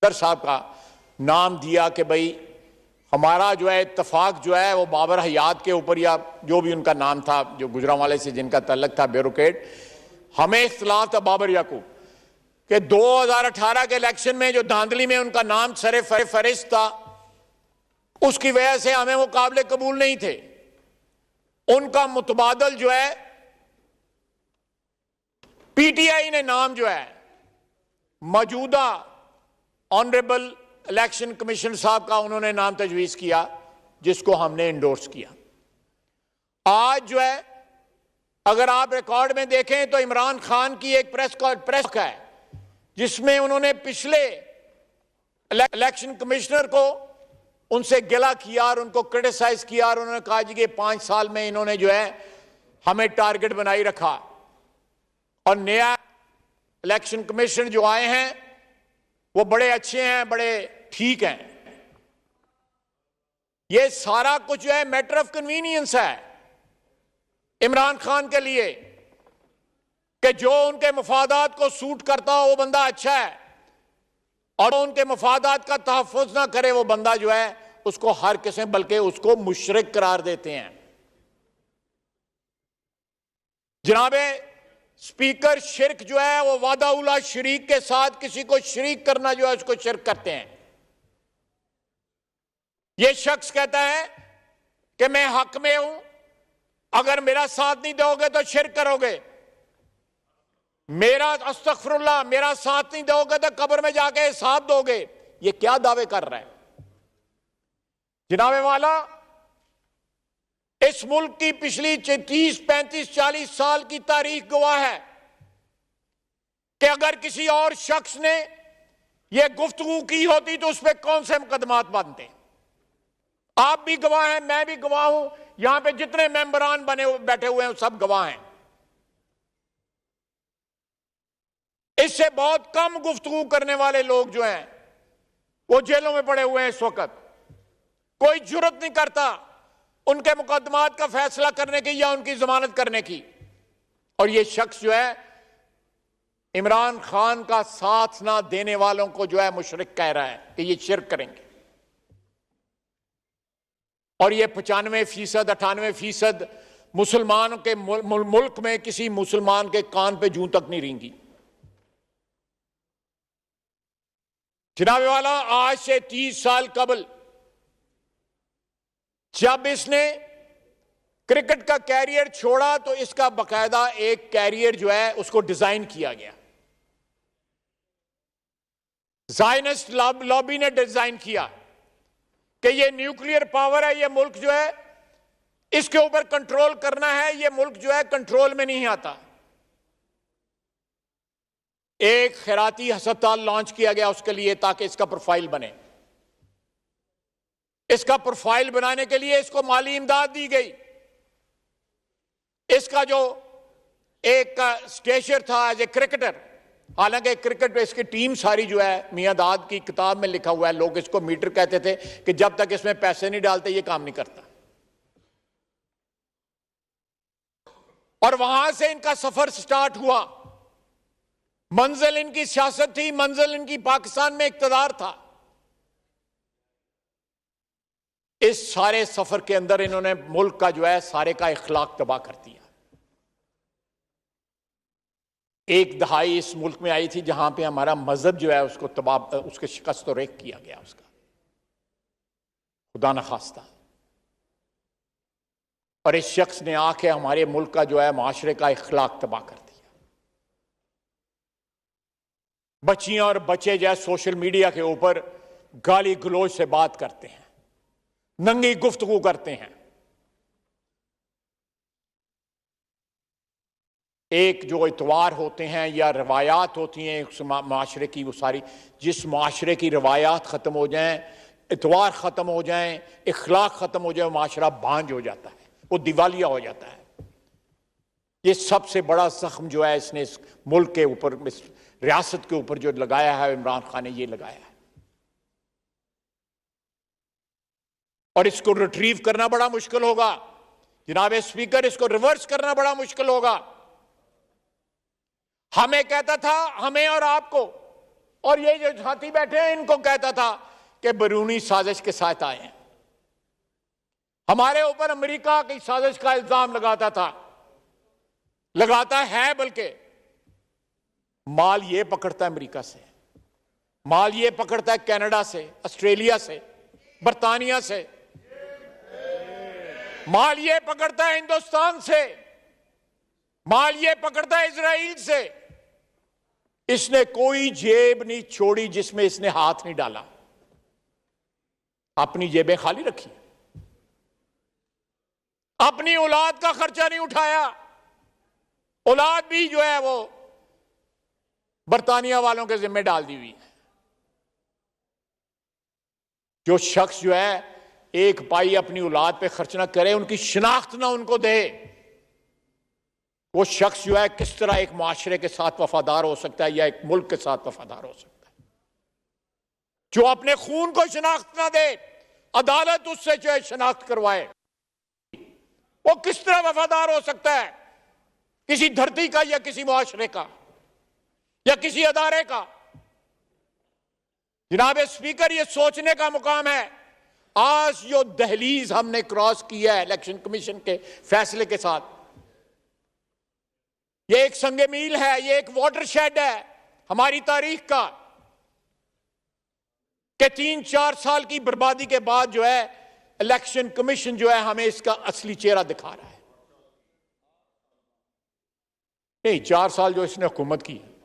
Speaker साहब का नाम दिया कि भाई हमारा जो है इत्तफाक जो है वो बाबर हयात के ऊपर या जो भी उनका नाम था, जो गुजरांवाले से जिनका तल्लक था, ब्यूरोक्रेट, हमें इख्तिलाफ था बाबर याकूब कि 2018 के इलेक्शन में जो धांधली में उनका नाम सरे फरिश्त था, उसकी वजह से हमें वो काबिल कबूल नहीं थे। उनका मुतबादल जो है पीटीआई ने नाम जो है मौजूदा ऑनरेबल इलेक्शन कमीशन साहब का उन्होंने नाम तजवीज किया, जिसको हमने इंडोर्स किया। आज जो है अगर आप रिकॉर्ड में देखें तो इमरान खान की एक प्रेस है जिसमें उन्होंने पिछले इलेक्शन कमिश्नर को उनसे गिला किया और उनको क्रिटिसाइज किया और उन्होंने कहा जी कि 5 साल में इन्होंने जो है हमें टारगेट बनाई रखा। और नया इलेक्शन कमिश्नर जो आए हैं वो बड़े अच्छे हैं, बड़े ठीक हैं। ये सारा कुछ जो है मैटर ऑफ कन्वीनियंस है इमरान खान के लिए कि जो उनके मफादात को सूट करता हो वो बंदा अच्छा है, और उनके मफादात का तहफ़्फ़ुज़ ना करे वो बंदा जो है उसको हर किस्म, बल्कि उसको मुशरिक करार देते हैं। जनाबे स्पीकर, शिरक जो है वो वादा उला शरीक के साथ किसी को शरीक करना जो है उसको शिरक कहते हैं। ये शख्स कहता है कि मैं हक में हूं, अगर मेरा साथ नहीं दोगे तो शिरक करोगे, मेरा अस्तगफिरुल्लाह मेरा साथ नहीं दोगे तो कब्र में जाके हिसाब दोगे। ये क्या दावे कर रहा है जनाबे वाला? इस मुल्क की पिछली 30, 35, 40 साल की तारीख गवाह है कि अगर किसी और शख्स ने यह गुफ्तगू की होती तो उस पर कौन से मुकदमात बनते। आप भी गवाह हैं, मैं भी गवाह हूं, यहां पे जितने मेंबरान बैठे हुए हैं सब गवाह हैं। इससे बहुत कम गुफ्तगू करने वाले लोग जो हैं वो जेलों में पड़े हुए हैं इस वक्त। कोई जुर्रत नहीं करता उनके मुकदमात का फैसला करने की या उनकी जमानत करने की। और ये शख्स जो है इमरान खान का साथ ना देने वालों को जो है मुशरिक कह रहा है कि ये शिरक करेंगे। और ये 95%, 98% मुसलमान के मुल्क में किसी मुसलमान के कान पे जूं तक नहीं रेंगी। जनाब वाला, आज से 30 साल कबल जब इसने क्रिकेट का कैरियर छोड़ा तो इसका बाकायदा एक कैरियर जो है उसको डिजाइन किया गया। ज़ायनिस्ट लॉबी ने डिजाइन किया कि ये न्यूक्लियर पावर है, ये मुल्क जो है इसके ऊपर कंट्रोल करना है, ये मुल्क जो है कंट्रोल में नहीं आता। एक खैराती अस्पताल लॉन्च किया गया उसके लिए ताकि इसका प्रोफाइल बने। इसका प्रोफाइल बनाने के लिए इसको माली इमदाद दी गई। इसका जो एक स्टेचर था एज ए क्रिकेटर, हालांकि क्रिकेट पे इसकी टीम सारी जो है मियां दाद की किताब में लिखा हुआ है, लोग इसको मीटर कहते थे कि जब तक इसमें पैसे नहीं डालते ये काम नहीं करता। और वहां से इनका सफर स्टार्ट हुआ। मंजिल इनकी सियासत थी, मंजिल इनकी पाकिस्तान में इक्तदार था। इस सारे सफर के अंदर इन्होंने मुल्क का जो है सारे का इखलाक तबाह कर दिया। एक दहाई इस मुल्क में आई थी जहां पे हमारा मजहब जो है उसको तबाह, उसके शिकस्त और रेख किया गया उसका, खुदा न खास्ता। और इस शख्स ने आके हमारे मुल्क का जो है माशरे का इखलाक तबाह कर दिया। बच्चियां और बच्चे जो है सोशल मीडिया के ऊपर गाली गलौज से बात करते हैं, नंगी गुफ्तगू करते हैं। एक जो इतवार होते हैं या रवायात होती हैं एक माशरे की, वो सारी जिस माशरे की रवायात ख़त्म हो जाएं, इतवार ख़त्म हो जाएं, इखलाक ख़त्म हो जाए, माशरा बांझ हो जाता है, वो दिवालिया हो जाता है। ये सबसे बड़ा जख्म जो है इसने इस मुल्क के ऊपर, इस रियासत के ऊपर जो लगाया है इमरान खान ने, ये लगाया है। और इसको रिट्रीव करना बड़ा मुश्किल होगा जनाब स्पीकर, इसको रिवर्स करना बड़ा मुश्किल होगा। हमें कहता था, हमें और आपको और ये जो साथी बैठे हैं इनको कहता था कि बैरूनी साजिश के साथ आए हैं। हमारे ऊपर अमेरिका की साजिश का इल्जाम लगाता था, लगाता है, बल्कि माल ये पकड़ता है अमेरिका से, माल ये पकड़ता है कनाडा से, ऑस्ट्रेलिया से, बर्तानिया से, माल ये पकड़ता है हिंदुस्तान से, माल ये पकड़ता है इजराइल से। इसने कोई जेब नहीं छोड़ी जिसमें इसने हाथ नहीं डाला, अपनी जेबें खाली रखी, अपनी औलाद का खर्चा नहीं उठाया। औलाद भी जो है वो बर्तानिया वालों के जिम्मे डाल दी हुई है। जो शख्स जो है एक पाई अपनी औलाद पे खर्च ना करे, उनकी शिनाख्त ना उनको दे, वो शख्स जो है किस तरह एक माशरे के साथ वफादार हो सकता है या एक मुल्क के साथ वफादार हो सकता है। जो अपने खून को शिनाख्त ना दे, अदालत उससे जो है शिनाख्त करवाए, वो किस तरह वफादार हो सकता है किसी धरती का या किसी मुआशरे का या किसी अदारे का। जनाब स्पीकर, ये सोचने का मुकाम है। आज जो दहलीज हमने क्रॉस किया है इलेक्शन कमीशन के फैसले के साथ, ये एक संगे मील है, ये एक वाटरशेड है हमारी तारीख का, कि 3-4 साल की बर्बादी के बाद जो है इलेक्शन कमीशन जो है हमें इसका असली चेहरा दिखा रहा है। नहीं, 4 साल जो इसने हुकूमत की है।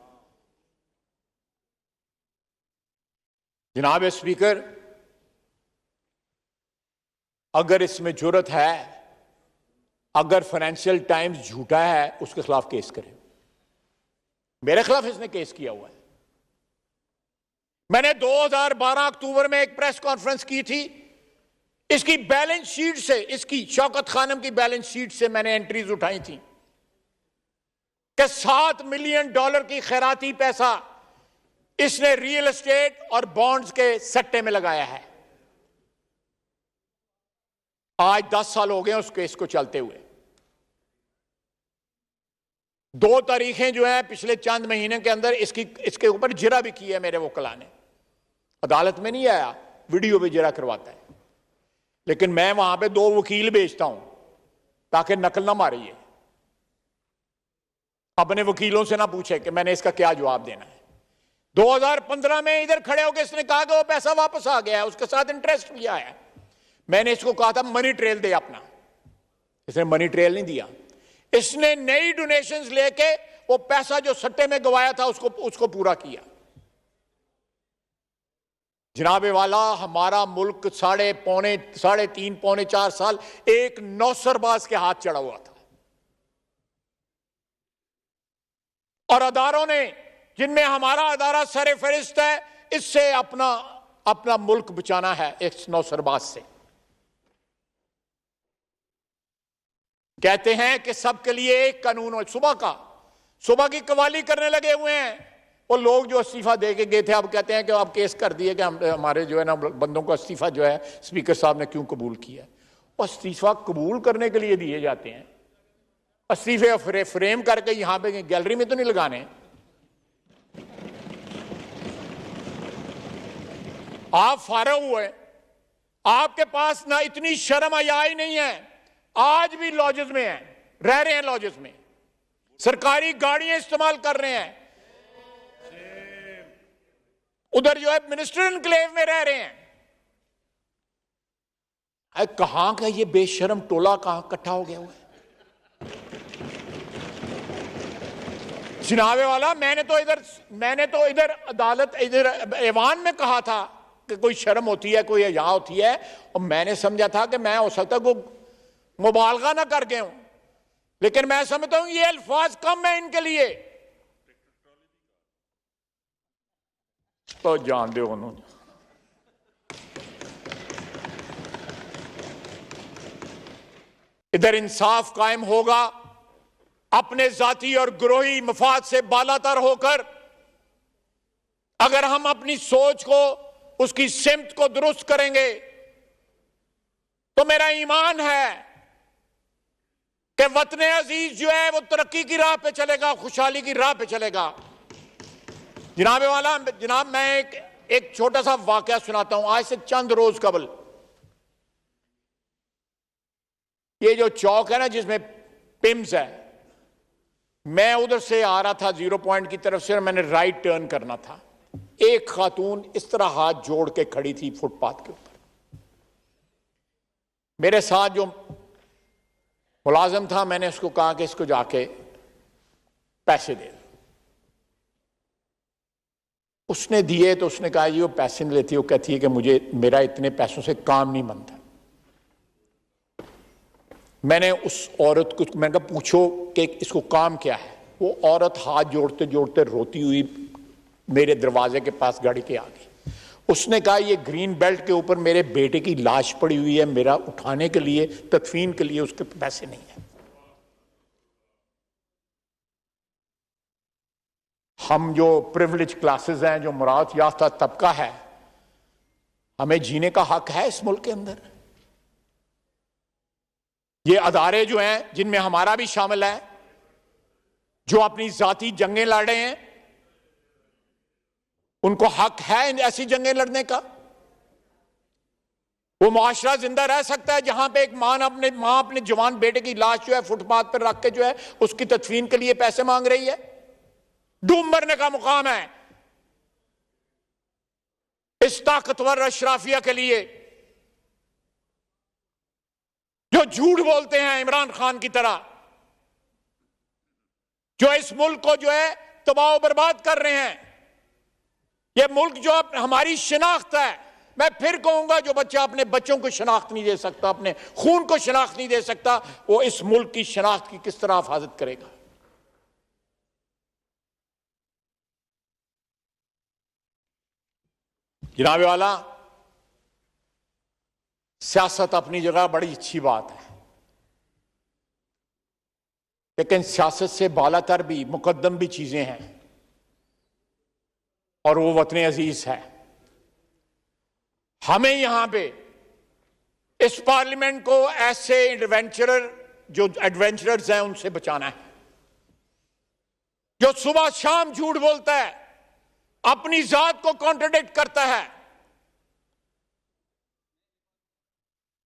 जनाब स्पीकर, अगर इसमें जुर्रत है, अगर फाइनेंशियल टाइम्स झूठा है, उसके खिलाफ केस करें। मेरे खिलाफ इसने केस किया हुआ है। मैंने 2012 अक्टूबर में एक प्रेस कॉन्फ्रेंस की थी। इसकी बैलेंस शीट से, इसकी शौकत खानम की बैलेंस शीट से मैंने एंट्रीज उठाई थी कि $7 मिलियन की खैराती पैसा इसने रियल एस्टेट और बॉन्ड्स के सट्टे में लगाया है। आज 10 साल हो गए उस केस को चलते हुए। 2 तारीखें जो है पिछले चंद महीने के अंदर इसके ऊपर जिरा भी किया है मेरे वकील ने। अदालत में नहीं आया, वीडियो भी जिरा करवाता है, लेकिन मैं वहां पे 2 वकील भेजता हूं ताकि नकल ना मारी है। अपने वकीलों से ना पूछे कि मैंने इसका क्या जवाब देना है। 2015 में इधर खड़े होकर इसने कहा कि वो पैसा वापस आ गया है, उसके साथ इंटरेस्ट लिया है। मैंने इसको कहा था मनी ट्रेल दे अपना, इसने मनी ट्रेल नहीं दिया। इसने नई डोनेशंस लेके वो पैसा जो सट्टे में गवाया था उसको पूरा किया। जनाबे वाला, हमारा मुल्क 3.5-4 साल एक नौसरबाज के हाथ चढ़ा हुआ था, और अदारों ने, जिनमें हमारा अदारा सरे फहरिस्त है, इससे अपना मुल्क बचाना है एक नौसरबाज से। कहते हैं कि सबके लिए एक कानून हो। सुबह की कवाली करने लगे हुए हैं वो लोग जो इस्तीफा दे के गए थे। अब कहते हैं कि अब केस कर दिए कि हमारे जो है ना बंदों को इस्तीफा जो है स्पीकर साहब ने क्यों कबूल किया। और इस्तीफा कबूल करने के लिए दिए जाते हैं, इस्तीफे फ्रेम करके यहां पे गैलरी में तो नहीं लगाने। आप फारग हुए, आपके पास ना इतनी शर्म हयाई नहीं है। आज भी लॉजेस में हैं, रह रहे हैं लॉजेस में, सरकारी गाड़ियां इस्तेमाल कर रहे हैं, उधर जो है मिनिस्टर एनक्लेव में रह रहे हैं। कहां का ये बेशर्म टोला कहां इकट्ठा हो गया हुआ है। जनाबे वाला, मैंने तो इधर अदालत, इधर ऐवान में कहा था कि कोई शर्म होती है, कोई हया होती है, और मैंने समझा था कि मैं हो सकता को मुबालगा ना कर गए हूं, लेकिन मैं समझता हूं ये अल्फाज कम है इनके लिए। तो जान दो उन्होंने। इधर इंसाफ कायम होगा अपने जाती और ग्रोही मफाद से बालातर होकर। अगर हम अपनी सोच को, उसकी सिमत को दुरुस्त करेंगे, तो मेरा ईमान है कि वतन अजीज जो है वो तरक्की की राह पे चलेगा, खुशहाली की राह पे चलेगा। जनाब वाला, जनाब मैं एक छोटा सा वाकया सुनाता हूं। आज से चंद रोज कबल ये जो चौक है ना जिसमें पिम्स है, मैं उधर से आ रहा था 0 पॉइंट की तरफ से और मैंने राइट टर्न करना था। एक खातून इस तरह हाथ जोड़ के खड़ी थी फुटपाथ के ऊपर। मेरे साथ जो मुलाजिम था, मैंने उसको कहा कि इसको जाके पैसे दे दो। उसने दिए तो उसने कहा जी वो पैसे नहीं लेती, वो कहती है कि मुझे मेरा इतने पैसों से काम नहीं बनता। मैंने उस औरत को मैंने कहा पूछो कि इसको काम क्या है। वो औरत हाथ जोड़ते जोड़ते रोती हुई मेरे दरवाजे के पास गाड़ी के आ गई। उसने कहा ये ग्रीन बेल्ट के ऊपर मेरे बेटे की लाश पड़ी हुई है, मेरा उठाने के लिए, तदफीन के लिए उसके पैसे नहीं है। हम जो प्रिविलेज क्लासेस हैं, जो मुराद याफ्ता तबका है, हमें जीने का हक है इस मुल्क के अंदर। ये अदारे जो हैं जिनमें हमारा भी शामिल है, जो अपनी जाती जंगें लड़ रहे हैं, उनको हक है ऐसी जंगें लड़ने का। वो मुआशरा जिंदा रह सकता है जहां पे एक मां अपने जवान बेटे की लाश जो है फुटपाथ पर रख के जो है उसकी तदफीन के लिए पैसे मांग रही है। डूब मरने का मुकाम है इस ताकतवर अशराफिया के लिए जो झूठ बोलते हैं इमरान खान की तरह, जो इस मुल्क को जो है तबाह बर्बाद कर रहे हैं। यह मुल्क जो हमारी शिनाख्त है, मैं फिर कहूंगा, जो बच्चा अपने बच्चों को शिनाख्त नहीं दे सकता, अपने खून को शिनाख्त नहीं दे सकता, वो इस मुल्क की शिनाख्त की किस तरह हिफाजत करेगा। जनाब वाला, सियासत अपनी जगह बड़ी अच्छी बात है, लेकिन सियासत से बालातर भी मुकद्दम भी चीजें हैं और वो वतन अजीज है। हमें यहां पे इस पार्लियामेंट को ऐसे एडवेंचरर्स हैं उनसे बचाना है, जो सुबह शाम झूठ बोलता है, अपनी जात को कॉन्ट्रडिक्ट करता है।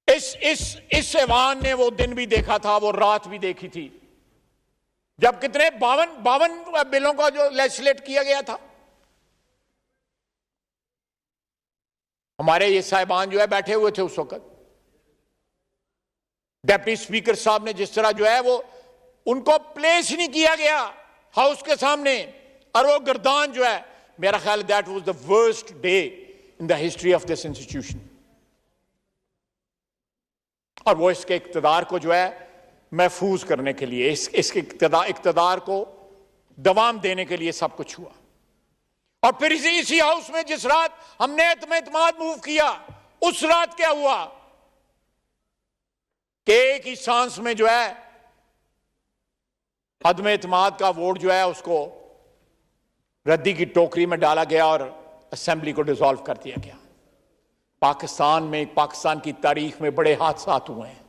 इस ऐवान ने वो दिन भी देखा था, वो रात भी देखी थी, जब कितने 52 बिलों का जो लेजिस्लेट किया गया था। हमारे ये साहिबान जो है बैठे हुए थे उस वक्त। डिप्टी स्पीकर साहब ने जिस तरह जो है वो उनको प्लेस ही नहीं किया गया हाउस के सामने, और वो गर्दान जो है, मेरा ख्याल that was the worst day in the history of this institution. और वो इसके इक्तदार को जो है महफूज करने के लिए, इसके इक्तदार को दवाम देने के लिए सब कुछ हुआ। और फिर इसी हाउस में जिस रात हमने एतमाद मूव किया, उस रात क्या हुआ कि एक ही सांस में जो है अदम एतमाद का वोट जो है उसको रद्दी की टोकरी में डाला गया और असेंबली को डिसॉल्व कर दिया गया। पाकिस्तान की तारीख में बड़े हादसा हुए हैं,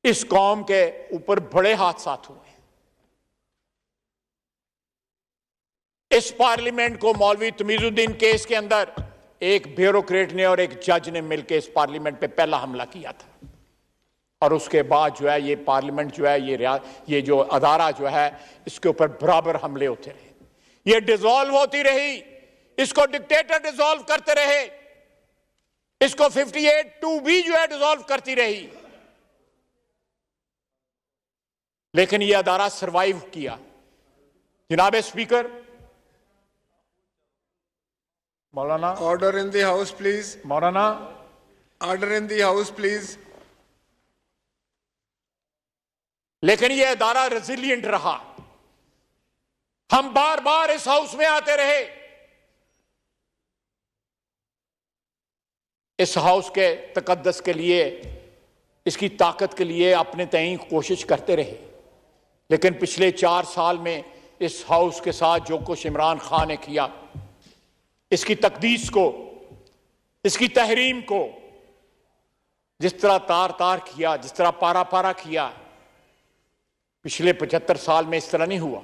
इस कौम के ऊपर बड़े हादसा हुए हैं। इस पार्लियामेंट को मौलवी तमीजुद्दीन केस के अंदर एक ब्यूरोक्रेट ने और एक जज ने मिलकर इस पार्लियामेंट पे पहला हमला किया था, और उसके बाद जो है ये पार्लियामेंट जो है ये जो अदारा जो है इसके ऊपर बराबर हमले होते रहे, ये डिसॉल्व होती रही, इसको डिक्टेटर डिसॉल्व करते रहे, इसको 58(2) जो है डिसॉल्व करती रही, लेकिन ये अदारा सरवाइव किया। जनाब स्पीकर, मौलाना, order in the house please. मौलाना, order in the house please. लेकिन ये अदारा रेजिलिएंट रहा। हम बार बार इस हाउस में आते रहे, इस हाउस के तकद्दस के लिए, इसकी ताकत के लिए अपने तय कोशिश करते रहे, लेकिन पिछले 4 साल में इस हाउस के साथ जो कुछ इमरान खान ने किया, इसकी तकदीस को, इसकी तहरीम को जिस तरह तार तार किया, जिस तरह पारा पारा किया, पिछले 75 साल में इस तरह नहीं हुआ।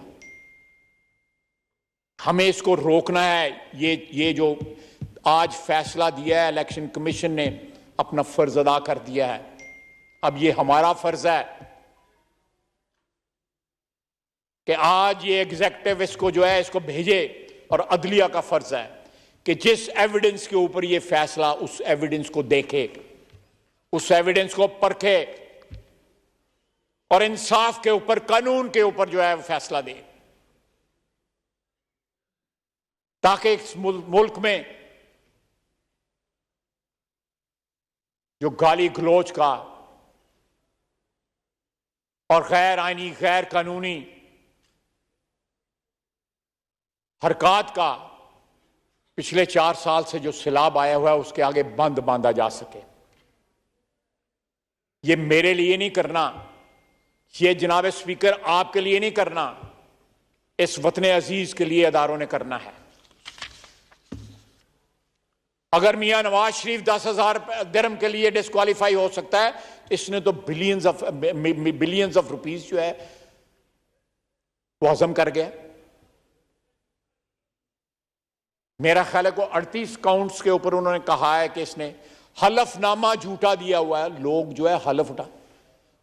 हमें इसको रोकना है। ये जो आज फैसला दिया है इलेक्शन कमीशन ने, अपना फर्ज अदा कर दिया है। अब ये हमारा फर्ज है कि आज ये एग्जीक्यूटिव इसको जो है इसको भेजे, और अदलिया का फर्ज है कि जिस एविडेंस के ऊपर ये फैसला, उस एविडेंस को देखे, उस एविडेंस को परखे और इंसाफ के ऊपर, कानून के ऊपर जो है फैसला दे, ताकि इस मुल्क में जो गाली गलौज का और गैर आईनी, गैर कानूनी हरकत का पिछले 4 साल से जो सैलाब आया हुआ है, उसके आगे बंद बांधा जा सके। ये मेरे लिए नहीं करना, ये जनाब स्पीकर आपके लिए नहीं करना, इस वतन अजीज के लिए अदारों ने करना है। अगर मियां नवाज शरीफ 10,000 दिरहम के लिए डिस्क्वालीफाई हो सकता है, इसने तो बिलियंस ऑफ रुपीस जो है वो हजम कर गया। मेरा ख्याल है को 38 काउंट्स के ऊपर उन्होंने कहा है कि इसने हलफनामा झूठा दिया हुआ है। लोग जो है हलफ उठा,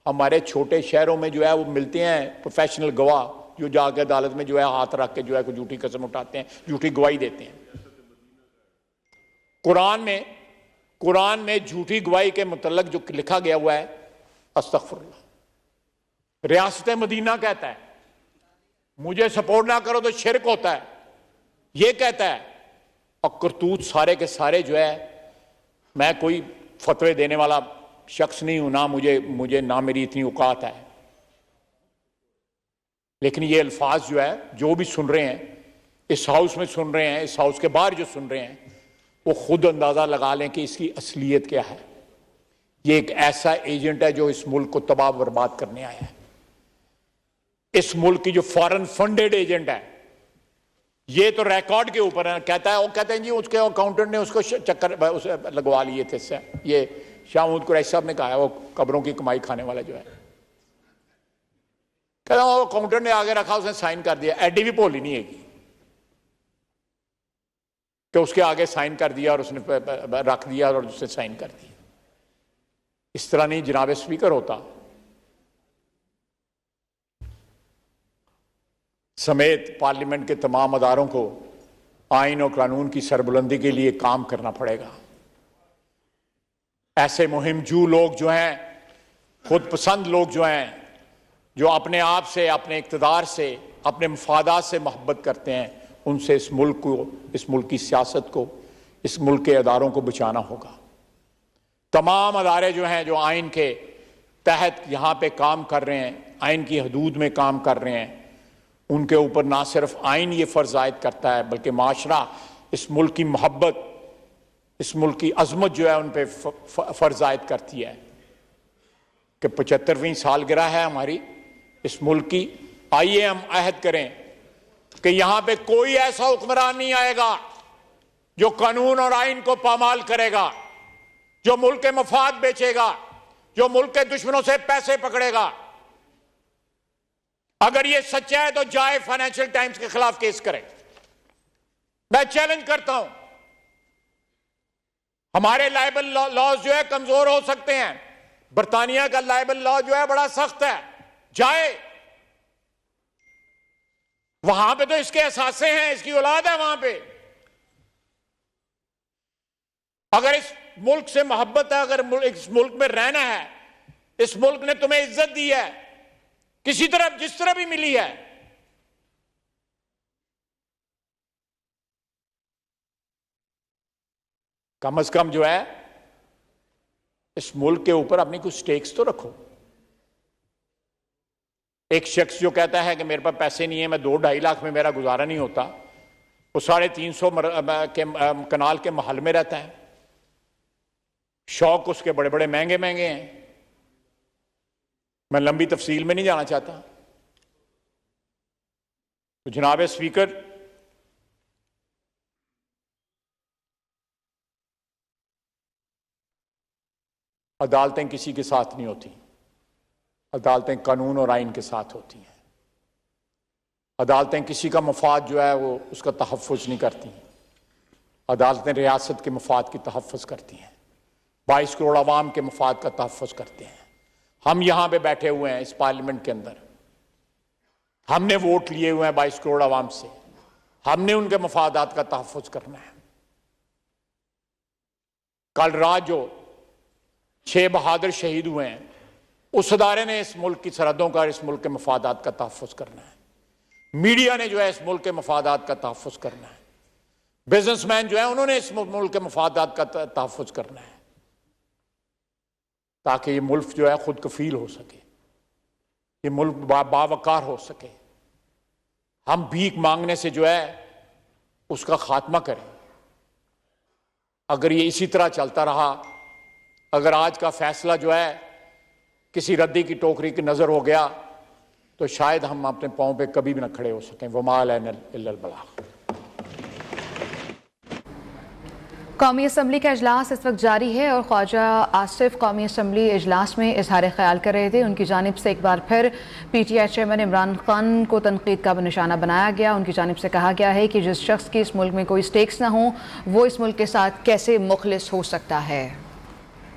हमारे छोटे शहरों में जो है वो मिलते हैं प्रोफेशनल गवाह, जो जाके अदालत में जो है हाथ रख के जो है कोई झूठी कसम उठाते हैं, झूठी गवाही देते हैं। कुरान में झूठी गवाही के मुतल्लक जो लिखा गया हुआ है, अस्तगफुरुल्लाह, रियासत मदीना कहता है मुझे सपोर्ट ना करो तो शिरक होता है, ये कहता है। और करतूत सारे के सारे जो है, मैं कोई फतवे देने वाला शख्स नहीं हूं, ना मुझे ना मेरी इतनी औकात है, लेकिन ये अल्फाज जो है, जो भी सुन रहे हैं, इस हाउस में सुन रहे हैं, इस हाउस के बाहर जो सुन रहे हैं, वो खुद अंदाजा लगा लें कि इसकी असलियत क्या है। ये एक ऐसा एजेंट है जो इस मुल्क को तबाह बर्बाद करने आया है। इस मुल्क की जो फॉरेन फंडेड एजेंट है, ये तो रिकॉर्ड के ऊपर है, कहते हैं जी उसके अकाउंटेंट ने उसको चक्कर लगवा लिए थे इससे। ये शाह महमूद कुरैशी साहब ने कहा है, वो कब्रों की कमाई खाने वाला जो है, कहता वो अकाउंटेंट ने आगे रखा, उसने साइन कर दिया। एडी भी भोली नहीं है कि उसके आगे साइन कर दिया और उसने रख दिया और उसने साइन कर दिया। इस तरह नहीं जनाब स्पीकर होता। समेत पार्लियामेंट के तमाम अदारों को आइन और कानून की सरबुलंदी के लिए काम करना पड़ेगा। ऐसे मुहिमजू लोग जो हैं, खुद पसंद लोग जो हैं, जो अपने आप से, अपने इक़्तिदार से, अपने मफादात से मोहब्बत करते हैं, उनसे इस मुल्क को, इस मुल्क की सियासत को, इस मुल्क के अदारों को बचाना होगा। तमाम अदारे जो हैं, जो आइन के तहत यहाँ पे काम कर रहे हैं, आइन की हदूद में काम कर रहे हैं, उनके ऊपर ना सिर्फ आइन ये फ़र्ज़ आयद करता है, बल्कि माशरा इस मुल्क की मोहब्बत, इस मुल्क की अजमत जो है उन पर फ़र्ज़ आयद करती है कि 75वीं सालगिरह है हमारी इस मुल्क की। आइए हम अहद करें कि यहां पे कोई ऐसा हुक्मरान नहीं आएगा जो कानून और आइन को पामाल करेगा, जो मुल्क के मफाद बेचेगा, जो मुल्क के दुश्मनों से पैसे पकड़ेगा। अगर ये सच्चा है तो जाए फाइनेंशियल टाइम्स के खिलाफ केस करे। मैं चैलेंज करता हूं, हमारे लाइबल लॉज जो है कमजोर हो सकते हैं, बरतानिया का लाइबल लॉ जो है बड़ा सख्त है, जाए वहां पे तो इसके असासे हैं, इसकी औलाद है वहां पे। अगर इस मुल्क से मोहब्बत है, अगर इस मुल्क में रहना है, इस मुल्क ने तुम्हें इज्जत दी है किसी तरह जिस तरह भी मिली है, कम से कम जो है इस मुल्क के ऊपर अपनी कुछ स्टेक्स तो रखो। एक शख्स जो कहता है कि मेरे पास पैसे नहीं है, मैं 2-2.5 लाख में मेरा गुजारा नहीं होता, वो 350 के कनाल के महल में रहता है, शौक उसके बड़े बड़े महंगे महंगे हैं। मैं लंबी तफसील में नहीं जाना चाहता। तो जनाब स्पीकर, अदालतें किसी के साथ नहीं होती, अदालतें कानून और आइन के साथ होती हैं। अदालतें किसी का मफाद जो है वो उसका तहफ़्फ़ुज़ नहीं करती। अदालतें रियासत के मफाद की तहफ़्फ़ुज़ करती हैं, 22 करोड़ आवाम के मफाद का तहफ़्फ़ुज़ करते हैं। हम यहाँ पे बैठे हुए हैं इस पार्लियामेंट के अंदर, हमने वोट लिए हुए हैं 22 करोड़ आवाम से, हमने उनके मफादात का तहफ़्फ़ुज़ करना है। कल रात जो 6 बहादुर शहीद हुए हैं, उस अदारे ने इस मुल्क की सरहदों का, इस मुल्क के मफादात का तहफ़्फ़ुज़ करना है। मीडिया ने जो है इस मुल्क के मफादात का तहफ़्फ़ुज़ करना है। बिजनेसमैन जो है उन्होंने इस मुल्क के मफादात का तहफ़्फ़ुज़ करना है, ताकि ये मुल्क जो है खुद कफील हो सके, ये मुल्क बावकार हो सके। हम भीख मांगने से जो है उसका खात्मा करें। अगर ये इसी तरह चलता रहा, अगर आज का फैसला जो है किसी रद्दी की टोकरी की नजर हो गया, तो शायद हम अपने पांव पे कभी भी न खड़े हो सकें। वमा अलैना इल्लल बलाग। कौमी असम्बली का इजलास इस वक्त जारी है और ख्वाजा आसिफ कौमी असम्बली इजलास में इजहार ख्याल कर रहे थे। उनकी जानिब से एक बार फिर PTI चेयरमैन इमरान खान को तनकीद का निशाना बनाया गया। उनकी जानिब से कहा गया है कि जिस शख्स की इस मुल्क में कोई स्टेक्स ना हो वो इस मुल्क के साथ कैसे मुखलिस हो सकता है।